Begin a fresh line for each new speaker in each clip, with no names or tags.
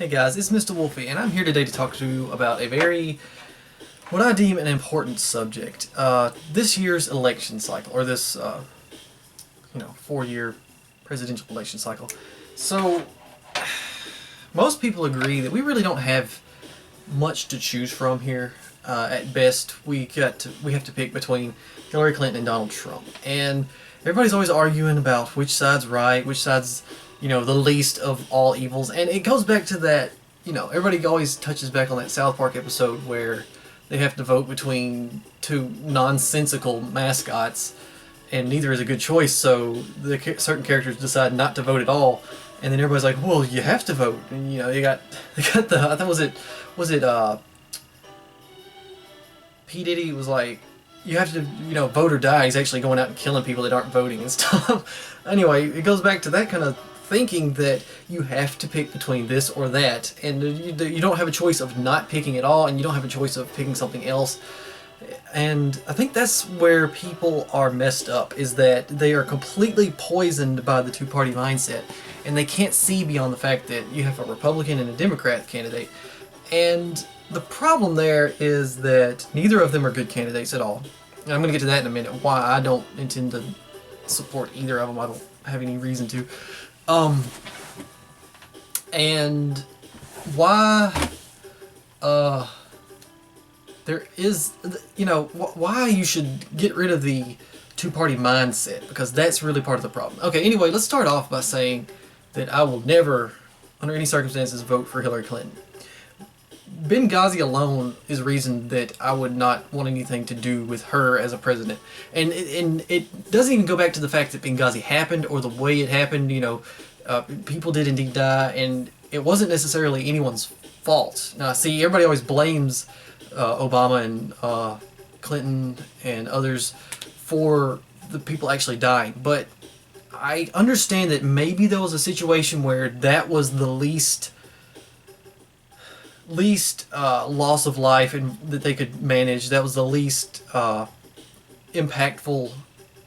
Hey guys, it's Mr. Wolfie, and I'm here today to talk to you about what I deem an important subject. This year's election cycle, or this, 4-year presidential election cycle. So, most people agree that we really don't have much to choose from here. At best, we have to pick between Hillary Clinton and Donald Trump, and everybody's always arguing about which side's right, which side's the least of all evils, and it goes back to that. Everybody always touches back on that South Park episode where they have to vote between two nonsensical mascots, and neither is a good choice. So certain characters decide not to vote at all, and then everybody's like, "Well, you have to vote." And they got the I thought was it P Diddy was like, "You have to vote or die." He's actually going out and killing people that aren't voting and stuff. Anyway, it goes back to that kind of thinking that you have to pick between this or that, and you don't have a choice of not picking at all, and you don't have a choice of picking something else. And I think that's where people are messed up, is that they are completely poisoned by the two-party mindset, and they can't see beyond the fact that you have a Republican and a Democrat candidate. And the problem there is that neither of them are good candidates at all. And I'm going to get to that in a minute, why I don't intend to support either of them. I don't have any reason to. And why, there is, why you should get rid of the two-party mindset, because that's really part of the problem. Okay, anyway, let's start off by saying that I will never, under any circumstances, vote for Hillary Clinton. Benghazi alone is a reason that I would not want anything to do with her as a president. And it doesn't even go back to the fact that Benghazi happened or the way it happened. People did indeed die, and it wasn't necessarily anyone's fault. Now, see, everybody always blames Obama and Clinton and others for the people actually dying. But I understand that maybe there was a situation where that was the least loss of life and that they could manage. That was the least impactful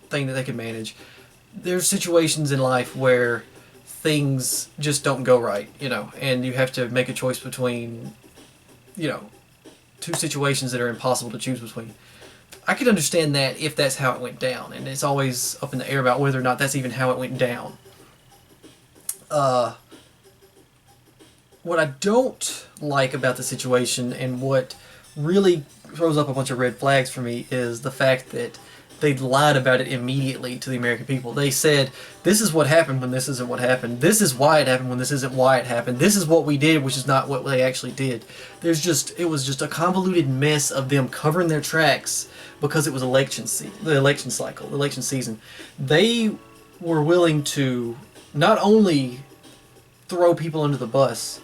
thing that they could manage. There's situations in life where things just don't go right, and you have to make a choice between, two situations that are impossible to choose between. I could understand that if that's how it went down, and it's always up in the air about whether or not that's even how it went down. What I don't like about the situation, and what really throws up a bunch of red flags for me, is the fact that they lied about it immediately to the American people. They said, this is what happened when this isn't what happened. This is why it happened when this isn't why it happened. This is what we did, which is not what they actually did. It was just a convoluted mess of them covering their tracks because it was the election cycle, the election season. They were willing to not only throw people under the bus,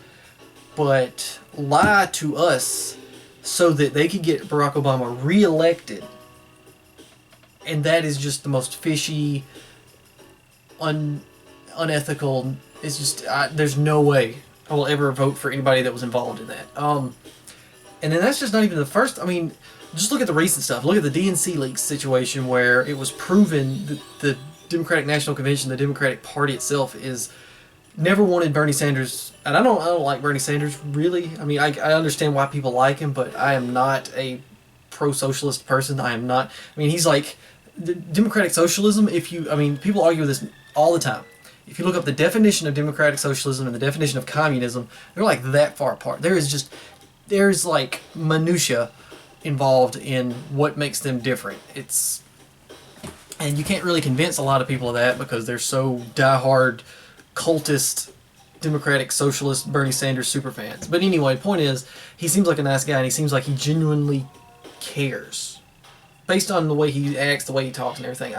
but lie to us so that they could get Barack Obama reelected. And that is just the most fishy, unethical. It's just there's no way I will ever vote for anybody that was involved in that. And then that's just not even the first. I mean, just look at the recent stuff. Look at the DNC leaks situation, where it was proven that the Democratic National Convention, the Democratic Party itself, is never wanted Bernie Sanders. And I don't like Bernie Sanders, really. I mean, I understand why people like him, but I am not a pro-socialist person. I am not. I mean, he's like the democratic socialism. People argue this all the time. If you look up the definition of democratic socialism and the definition of communism, they're like that far apart. There's like minutia involved in what makes them different. And you can't really convince a lot of people of that because they're so diehard cultist democratic socialist Bernie Sanders superfans. But anyway, the point is, he seems like a nice guy, and he seems like he genuinely cares. Based on the way he acts, the way he talks and everything,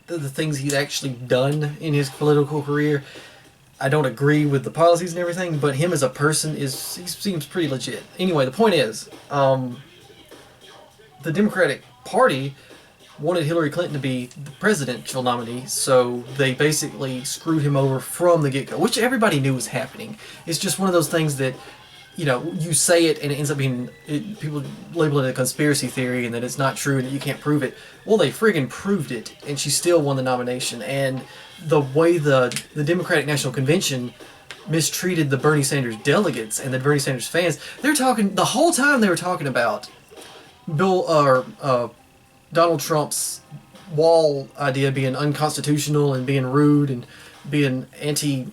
the things he's actually done in his political career, I don't agree with the policies and everything, but him as a person he seems pretty legit. Anyway, the point is, the Democratic Party wanted Hillary Clinton to be the presidential nominee, so they basically screwed him over from the get-go, which everybody knew was happening. It's just one of those things that, you say it and it ends up being, people label it a conspiracy theory and that it's not true and that you can't prove it. Well, they friggin' proved it, and she still won the nomination. And the way the Democratic National Convention mistreated the Bernie Sanders delegates and the Bernie Sanders fans. They're talking the whole time. They were talking about Donald Trump's wall idea being unconstitutional and being rude and being anti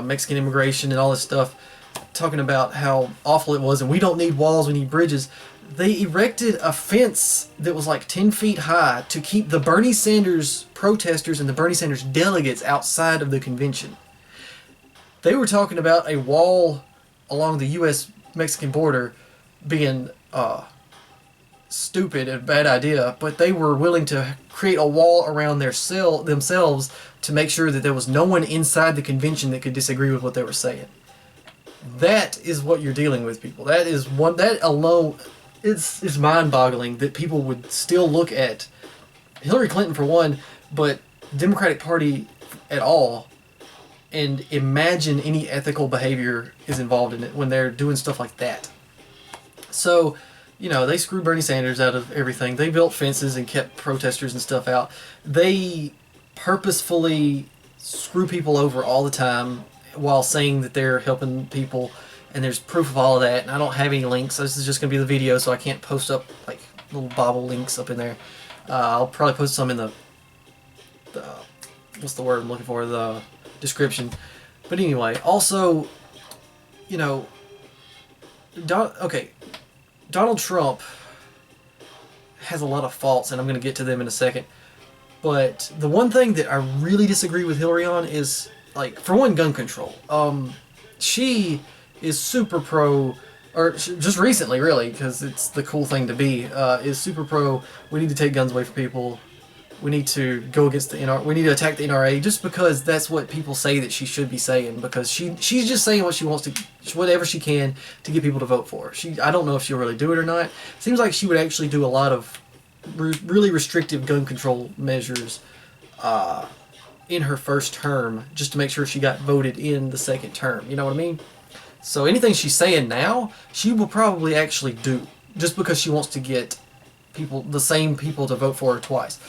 Mexican immigration and all this stuff. Talking about how awful it was, and we don't need walls, we need bridges. They erected a fence that was like 10 feet high to keep the Bernie Sanders protesters and the Bernie Sanders delegates outside of the convention. They were talking about a wall along the U.S.-Mexican border being stupid and a bad idea, but they were willing to create a wall around themselves to make sure that there was no one inside the convention that could disagree with what they were saying. That is what you're dealing with, people. That alone is mind-boggling that people would still look at Hillary Clinton for one, but the Democratic Party at all, and imagine any ethical behavior is involved in it when they're doing stuff like that. So, they screwed Bernie Sanders out of everything. They built fences and kept protesters and stuff out. They purposefully screw people over all the time while saying that they're helping people, and there's proof of all of that. And I don't have any links. This is just going to be the video, so I can't post up like little bobble links up in there. I'll probably post some in the what's the word I'm looking for? The description. But anyway, also, Donald Trump has a lot of faults, and I'm going to get to them in a second. But the one thing that I really disagree with Hillary on is, for one, gun control. She is super pro, or just recently, really, because it's the cool thing to be, is super pro. We need to take guns away from people. We need to go against the NRA. We need to attack the NRA, just because that's what people say that she should be saying. Because she's just saying what she wants to, whatever she can to get people to vote for her. I don't know if she'll really do it or not. Seems like she would actually do a lot of really restrictive gun control measures in her first term, just to make sure she got voted in the second term. You know what I mean? So anything she's saying now, she will probably actually do, just because she wants to get the same people to vote for her twice.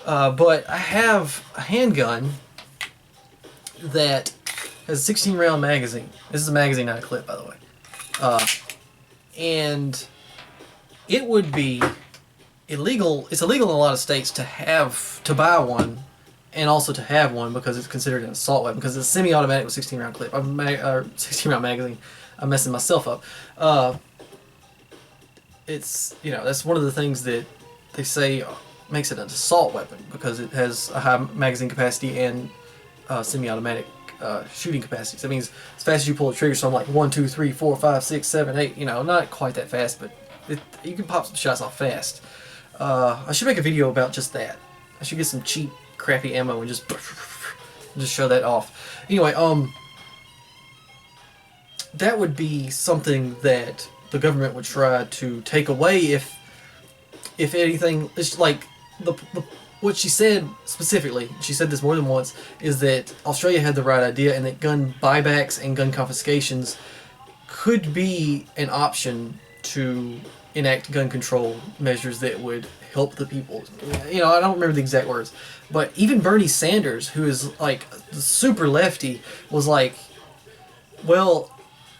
But I have a handgun that has a 16-round magazine. This is a magazine, not a clip, by the way. And it would be illegal. It's illegal in a lot of states to buy one, and also to have one, because it's considered an assault weapon. Because it's a semi-automatic with 16-round clip. 16-round magazine. I'm messing myself up. It's that's one of the things that they say makes it an assault weapon, because it has a high magazine capacity and semi-automatic shooting capacity. So that means as fast as you pull the trigger, so I'm like 1, 2, 3, 4, 5, 6, 7, 8. Not quite that fast, but you can pop some shots off fast. I should make a video about just that. I should get some cheap, crappy ammo and just show that off. Anyway, that would be something that the government would try to take away if anything. It's like what she said specifically, she said this more than once, is that Australia had the right idea, and that gun buybacks and gun confiscations could be an option to enact gun control measures that would help the people. I don't remember the exact words, but even Bernie Sanders, who is like super lefty, was like, well,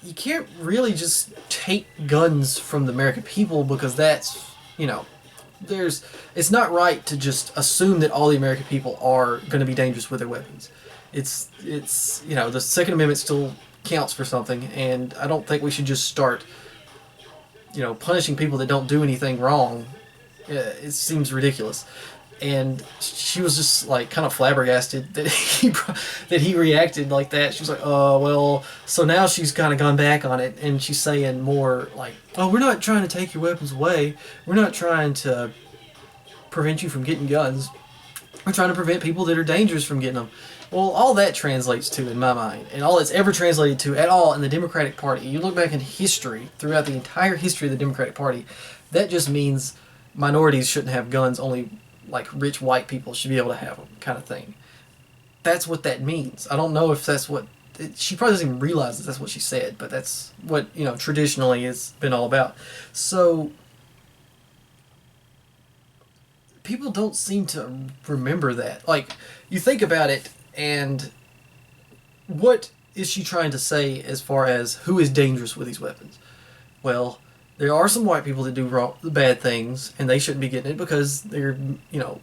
you can't really just take guns from the American people, because that's, it's not right to just assume that all the American people are going to be dangerous with their weapons. It's the Second Amendment still counts for something, and I don't think we should just start punishing people that don't do anything wrong. It seems ridiculous. And she was just like kind of flabbergasted that he reacted like that. She was like, "Oh, well." So now she's kind of gone back on it, and she's saying more like, "Oh, we're not trying to take your weapons away. We're not trying to prevent you from getting guns. We're trying to prevent people that are dangerous from getting them." Well, all that translates to, in my mind, and all it's ever translated to at all in the Democratic Party, you look back in history, throughout the entire history of the Democratic Party, that just means minorities shouldn't have guns, only like rich white people should be able to have them, kind of thing. That's what that means. I don't know if that's what she probably doesn't even realize that that's what she said, but that's what traditionally it's been all about. So people don't seem to remember that. Like, you think about it, and what is she trying to say as far as who is dangerous with these weapons? Well, there are some white people that do wrong, bad things, and they shouldn't be getting it because they're, you know,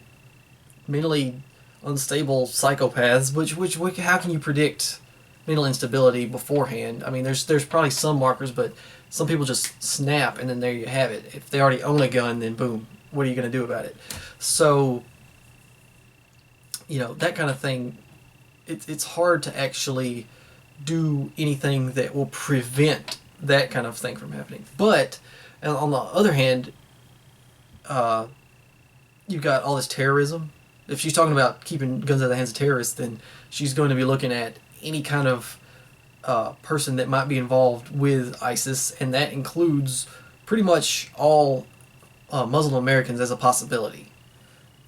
mentally unstable psychopaths. Which how can you predict mental instability beforehand? I mean, there's probably some markers, but some people just snap, and then there you have it. If they already own a gun, then boom, what are you going to do about it? So, you know, that kind of thing. It's hard to actually do anything that will prevent that kind of thing from happening. But on the other hand, you've got all this terrorism. If she's talking about keeping guns out of the hands of terrorists, then she's going to be looking at any kind of person that might be involved with ISIS, and that includes pretty much all Muslim Americans as a possibility.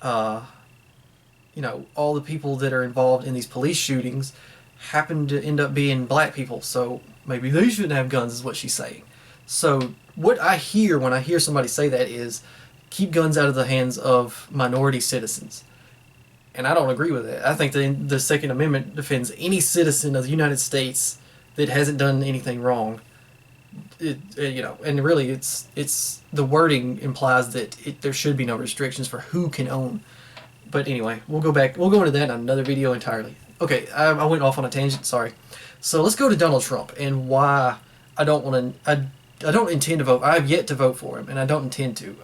You know, all the people that are involved in these police shootings happen to end up being black people, so maybe they shouldn't have guns, is what she's saying. So what I hear when I hear somebody say that is, keep guns out of the hands of minority citizens. And I don't agree with that. I think the Second Amendment defends any citizen of the United States that hasn't done anything wrong. You know, and really, it's the wording implies that there should be no restrictions for who can own. But anyway, we'll go into that in another video entirely. Okay, I went off on a tangent. Sorry. So let's go to Donald Trump and why I don't want to. I don't intend to vote. I have yet to vote for him, and I don't intend to.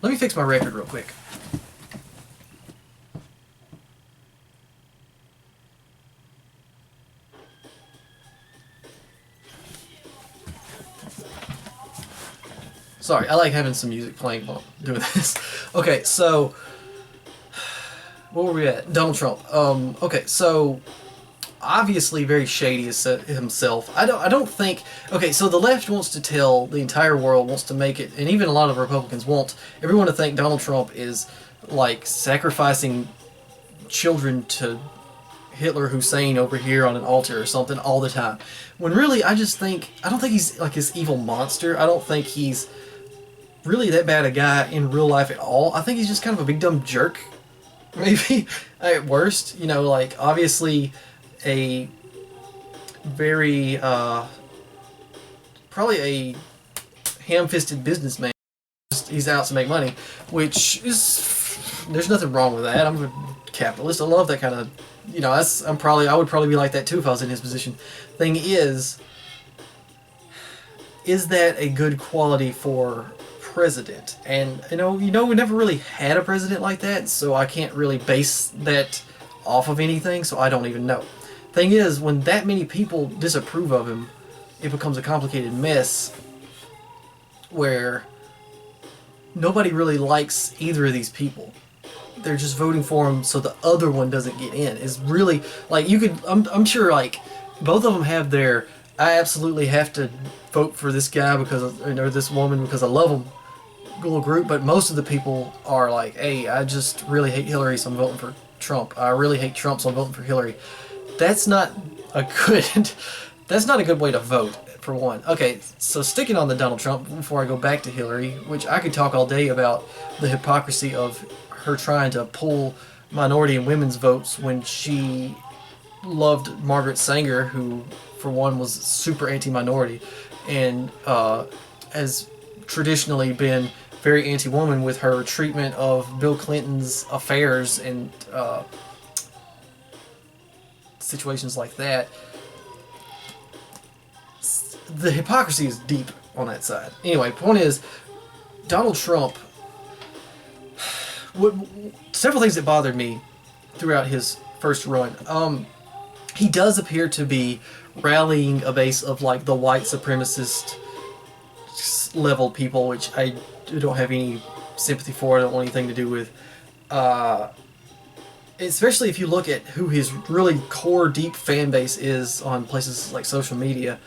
Let me fix my record real quick. Sorry, I like having some music playing while doing this. Okay, so where were we at? Donald Trump. Okay, so obviously very shady himself. I don't think. Okay, so the left wants to tell the entire world, wants to make it, and even a lot of Republicans want everyone to think Donald Trump is like sacrificing children to Hitler Hussein over here on an altar or something all the time. When really, I don't think he's like this evil monster. I don't think he's really that bad a guy in real life at all. I think he's just kind of a big dumb jerk, maybe, at worst. You know, like, obviously a very, probably a ham-fisted businessman. He's out to make money, which is, there's nothing wrong with that. I'm a capitalist. I love that kind of, you know, I would probably be like that too if I was in his position. Thing is that a good quality for president? And you know, we never really had a president like that, so I can't really base that off of anything, so I don't even know. Thing is, when that many people disapprove of him, it becomes a complicated mess where nobody really likes either of these people. They're just voting for him so the other one doesn't get in. Is really, like, I'm sure, like, both of them have their, I absolutely have to vote for this guy or this woman because I love them little group, but most of the people are like, hey, I just really hate Hillary, so I'm voting for Trump. I really hate Trump, so I'm voting for Hillary. That's not a good way to vote, for one. Okay, so sticking on the Donald Trump before I go back to Hillary, which I could talk all day about the hypocrisy of her trying to pull minority and women's votes when she loved Margaret Sanger, who for one was super anti-minority and has traditionally been very anti-woman with her treatment of Bill Clinton's affairs and situations like that. The hypocrisy is deep on that side. Anyway, point is, Donald Trump, several things that bothered me throughout his first run. He does appear to be rallying a base of like the white supremacist level people, which I don't have any sympathy for. I don't want anything to do with. Especially if you look at who his really core deep fan base is on places like social media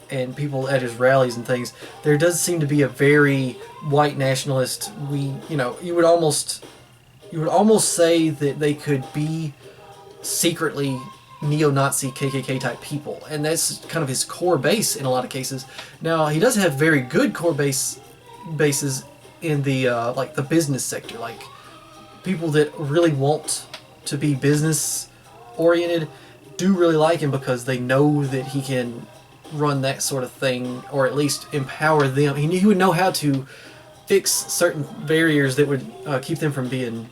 and people at his rallies and things, there does seem to be a very white nationalist. You would almost say that they could be secretly neo-Nazi KKK type people, and that's kind of his core base in a lot of cases. Now, he does have very good core bases in the like the business sector, like people that really want to be business oriented. do really like him because they know that he can run that sort of thing, or at least empower them. He would know how to fix certain barriers that would keep them from being,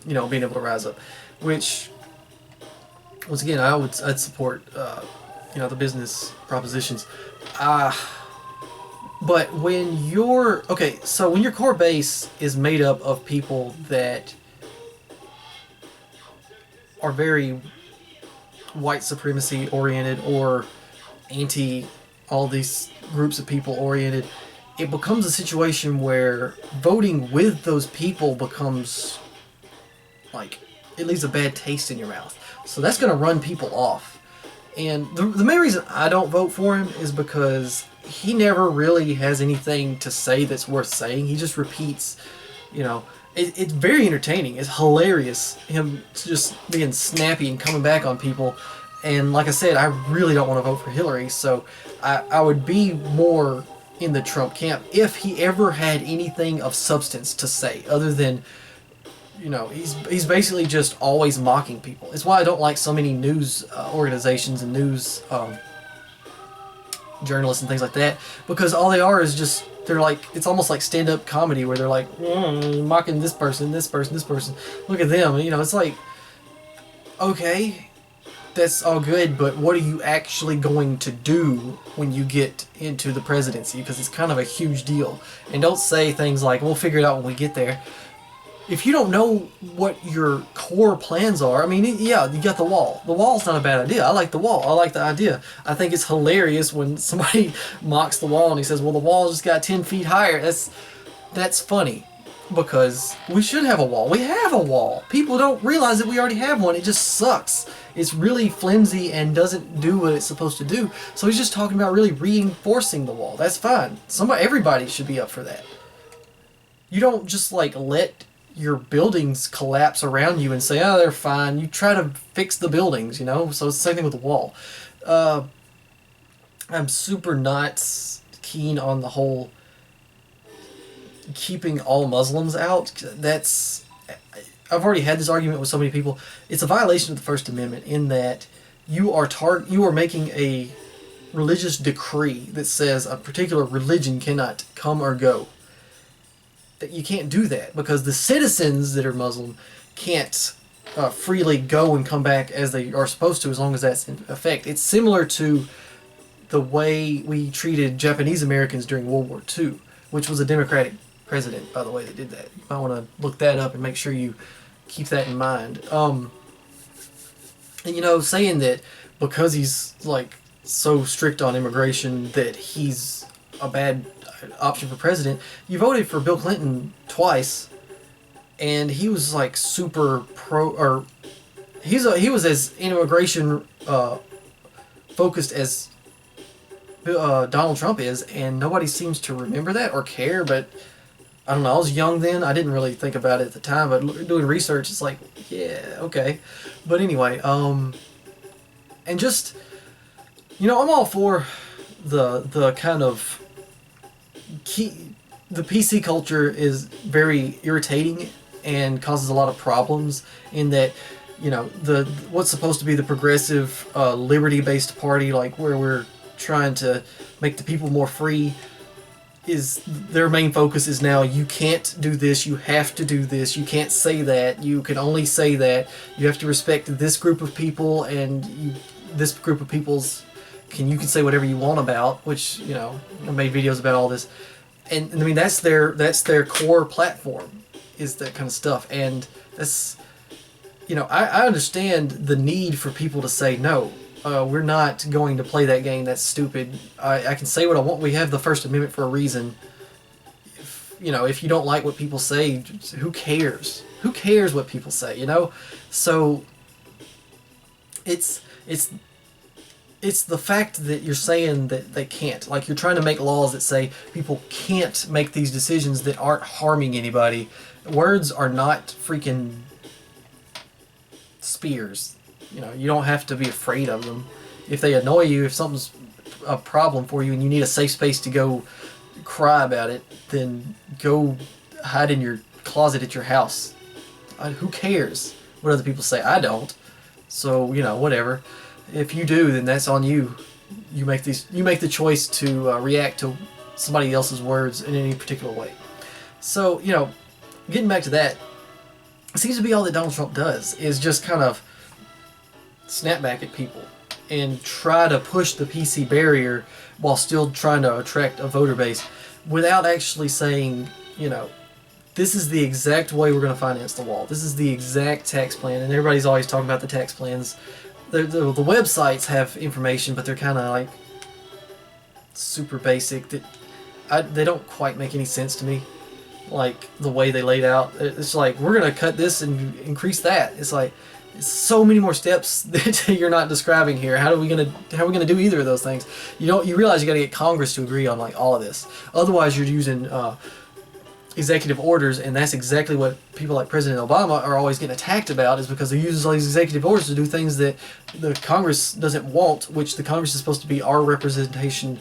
being able to rise up. Which, once again, I'd support, the business propositions. But when when your core base is made up of people that are very white supremacy oriented or anti all these groups of people oriented, it becomes a situation where voting with those people becomes like, it leaves a bad taste in your mouth. So that's going to run people off. And the main reason I don't vote for him is because he never really has anything to say that's worth saying. He just repeats, it's very entertaining. It's hilarious, him just being snappy and coming back on people. And like I said, I really don't want to vote for Hillary, so I would be more in the Trump camp if he ever had anything of substance to say, other than, he's basically just always mocking people. It's why I don't like so many news organizations and news journalists and things like that, because all they are is just, they're like, it's almost like stand-up comedy where they're like, mocking this person, this person, this person. Look at them. It's like, okay, that's all good, but what are you actually going to do when you get into the presidency? Because it's kind of a huge deal. And don't say things like, we'll figure it out when we get there. If you don't know what your core plans are, I mean, yeah, you got the wall. The wall's not a bad idea. I like the wall. I like the idea. I think it's hilarious when somebody mocks the wall and he says, well, the wall just got 10 feet higher. That's funny, because we should have a wall. We have a wall. People don't realize that we already have one. It just sucks. It's really flimsy and doesn't do what it's supposed to do. So he's just talking about really reinforcing the wall. That's fine. Everybody should be up for that. You don't just let your buildings collapse around you and say, oh, they're fine. You try to fix the buildings, So it's the same thing with the wall. I'm super not keen on the whole keeping all Muslims out. I've already had this argument with so many people. It's a violation of the First Amendment in that you are making a religious decree that says a particular religion cannot come or go. That you can't do that because the citizens that are Muslim can't freely go and come back as they are supposed to, as long as that's in effect. It's similar to the way we treated Japanese Americans during World War II, which was a Democratic president, by the way, that did that. You might want to look that up and make sure you keep that in mind. And saying that because he's so strict on immigration that he's a bad option for president. You voted for Bill Clinton twice, and he was super pro, or he was as immigration focused as Donald Trump is, and nobody seems to remember that or care. But I don't know. I was young then. I didn't really think about it at the time, but doing research, it's yeah, okay. But anyway, and just I'm all for the kind of the PC culture is very irritating and causes a lot of problems in that, what's supposed to be the progressive, liberty-based party, where we're trying to make the people more free, is their main focus is now, you can't do this, you have to do this, you can't say that, you can only say that, you have to respect this group of people, and this group of people's you can say whatever you want about, which, I made videos about all this. And I mean, that's their core platform, is that kind of stuff. And that's, I understand the need for people to say, no, we're not going to play that game, that's stupid. I can say what I want. We have the First Amendment for a reason. If you don't like what people say, who cares? Who cares what people say, So it's the fact that you're saying that they can't. You're trying to make laws that say people can't make these decisions that aren't harming anybody. Words are not freaking spears. You don't have to be afraid of them. If they annoy you, if something's a problem for you and you need a safe space to go cry about it, then go hide in your closet at your house. Who cares what other people say? I don't. So, whatever. If you do, then that's on you. You make the choice to react to somebody else's words in any particular way. So, you know, getting back to that, it seems to be all that Donald Trump does is just kind of snap back at people and try to push the PC barrier while still trying to attract a voter base without actually saying, you know, this is the exact way we're going to finance the wall. This is the exact tax plan. And everybody's always talking about the tax plans. The websites have information, but they're kind of like super basic. They don't quite make any sense to me. Like the way they laid out, it's like we're gonna cut this and increase that. It's like it's so many more steps that you're not describing here. How are we gonna do either of those things? You realize you got to get Congress to agree on like all of this. Otherwise, you're using executive orders, and that's exactly what people like President Obama are always getting attacked about, is because they use all these executive orders to do things that the Congress doesn't want, which the Congress is supposed to be our representation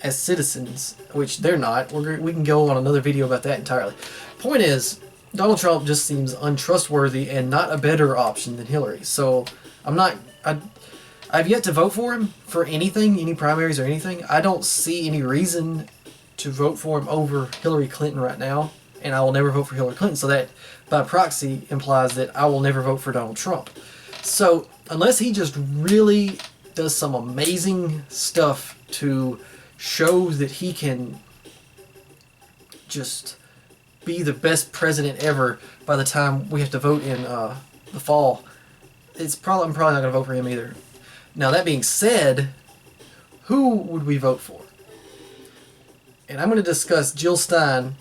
as citizens, which they're not. We can go on another video about that entirely. Point is, Donald Trump just seems untrustworthy and not a better option than Hillary. So I've yet to vote for him for anything, any primaries or anything. I don't see any reason to vote for him over Hillary Clinton right now, and I will never vote for Hillary Clinton. So that, by proxy, implies that I will never vote for Donald Trump. So unless he just really does some amazing stuff to show that he can just be the best president ever by the time we have to vote in the fall, I'm probably not going to vote for him either. Now, that being said, who would we vote for? And I'm going to discuss Jill Stein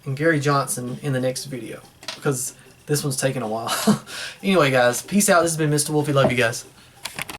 and Gary Johnson in the next video, because this one's taking a while. Anyway, guys, peace out. This has been Mr. Wolfie. Love you guys.